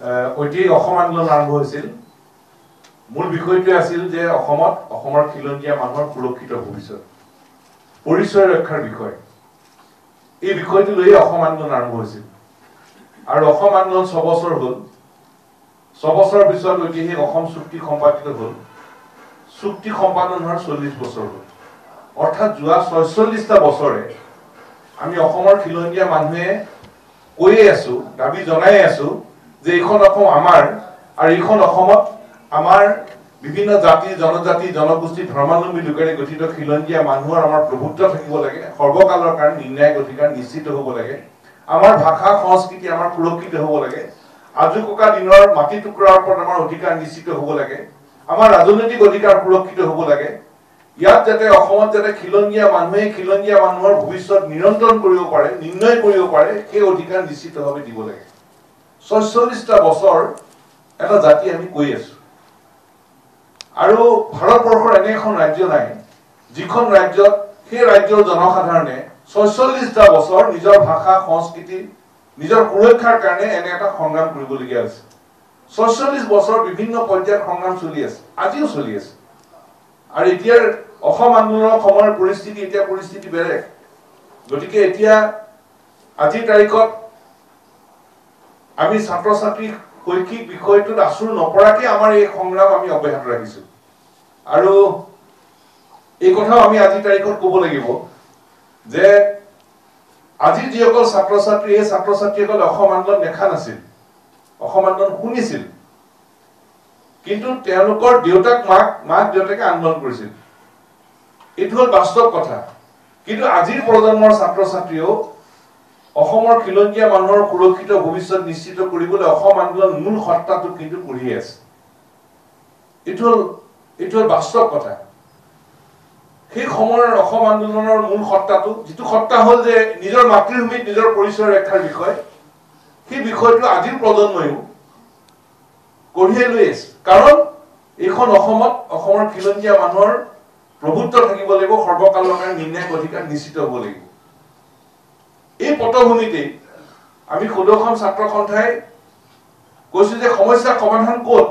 ঐতিহাসিক অসম আন্দোলন আৰম্ভ হৈছিল। মূল বিষয়টো আছিল যে অসমৰ খিলঞ্জীয়া মানুহৰ সুৰক্ষিত ভৱিষ্যত, পৰিচয় ৰক্ষাৰ বিষয়। এই বিষয়টো লৈ অসম আন্দোলন আৰম্ভ হৈছিল আৰু অসম আন্দোলন 6 বছৰ হ'ল। 6 বছৰৰ পিছত ঐতিহাসিক অসম চুক্তি সম্পাদিত হ'ল। চুক্তি সম্পাদন হোৱাৰ 40 বছৰ হ'ল। অৰ্থাৎ যোৱা 46টা বছৰে আমি অসমৰ খিলঞ্জীয়া মানুহে কৈয়ে আছো, দাবী জনাই আছো যে এইখন অসম আমাৰ, আৰু এইখন অসমত আমাৰ বিভিন্ন জাতি জনজাতি জনগোষ্ঠী ধৰ্মাৱলম্বী লোকেৰে গঠিত খিলঞ্জীয়া মানুহৰ আমাৰ প্ৰভুত্ব থাকিব লাগে। সৰ্বকালৰ কাৰণে নিৰ্ণায়ক অধিকাৰ নিশ্চিত হ'ব লাগে। আমাৰ ভাষা সংস্কৃতি আমাৰ সুৰক্ষিত হ'ব লাগে। আজু ককা দিনৰ মাটি টুকুৰাৰ ওপৰত আমাৰ অধিকাৰ নিশ্চিত হ'ব লাগে। আমাৰ ৰাজনৈতিক অধিকাৰ সুৰক্ষিত হ'ব লাগে। ইয়াত যাতে অসমত যাতে খিলঞ্জীয়া মানুহে খিলঞ্জীয়া মানুহৰ ভৱিষ্যত নিয়ন্ত্ৰণ কৰিব পাৰে, নিৰ্ণয় কৰিব পাৰে, সেই অধিকাৰ নিশ্চিতভাৱে দিব লাগে। 46টা বছৰ এটা জাতি আমি কৈ আছো। আৰু ভাৰতবৰ্ষৰ এনে এখন ৰাজ্য নাই যিখন ৰাজ্যত সেই ৰাজ্যৰ জনসাধাৰণে 46টা বছৰ নিজৰ ভাষা সংস্কৃতি নিজৰ সুৰক্ষাৰ কাৰণে এনে এটা সংগ্ৰাম কৰিবলগীয়া হৈছে। 46 বছৰ বিভিন্ন পৰ্যায়ত সংগ্ৰাম চলি আছে, আজিও চলি আছে। আৰু এতিয়াৰ অসম আন্দোলনৰ সময়ৰ পৰিস্থিতি এতিয়া পৰিস্থিতি বেলেগ। গতিকে এতিয়া আজিৰ তাৰিখত আমি ছাত্ৰ ছাত্ৰীক শৈক্ষিক বিষয়টোত আচুৰ নপৰাকে আমাৰ এই সংগ্ৰাম আমি অব্যাহত ৰাখিছো। আৰু এই কথাও আমি আজিৰ তাৰিখত ক'ব লাগিব যে আজি যিসকল ছাত্ৰ ছাত্ৰী, এই ছাত্ৰ ছাত্ৰীসকলে অসম আন্দোলন দেখা নাছিল, অসম আন্দোলন শুনিছিল, কিন্তু তেওঁলোকৰ দেউতাক মাক দেউতাকে আন্দোলন কৰিছিল। এইটো হ'ল বাস্তৱ কথা। কিন্তু আজিৰ প্ৰজন্মৰ ছাত্ৰ ছাত্ৰীয়েও অসমৰ খিলঞ্জীয়া মানুহৰ সুৰক্ষিত ভৱিষ্যত নিশ্চিত কৰিবলৈ অসম আন্দোলন মূল সত্তাটো কিন্তু পঢ়ি আছে। এইটো হ'ল বাস্তৱ কথা। সেই সময়ৰ অসম আন্দোলনৰ মূল সত্তাটো, যিটো সত্তা হ'ল যে নিজৰ মাতৃভূমিত নিজৰ পৰিচয় ৰক্ষাৰ বিষয়, সেই বিষয়টো আজিৰ প্ৰজন্মইও কঢ়িয়াই লৈ আছে। কাৰণ এইখন অসমত অসমৰ খিলঞ্জীয়া মানুহৰ প্ৰভুত্ব থাকিব লাগিব, সৰ্বকালৰ কাৰণে নিৰ্ণায়ক অধিকাৰ নিশ্চিত হ'ব লাগিব। এই পটভূমিতেই আমি 16খন ছাত্ৰ সন্থাই কৈছো যে সমস্যাৰ সমাধান ক'ত?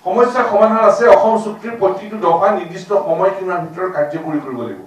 সমস্যাৰ সমাধান আছে অসম চুক্তিৰ প্ৰতিটো দফা নিৰ্দিষ্ট সময়সীমাৰ ভিতৰত কাৰ্যকৰী কৰিব লাগিব।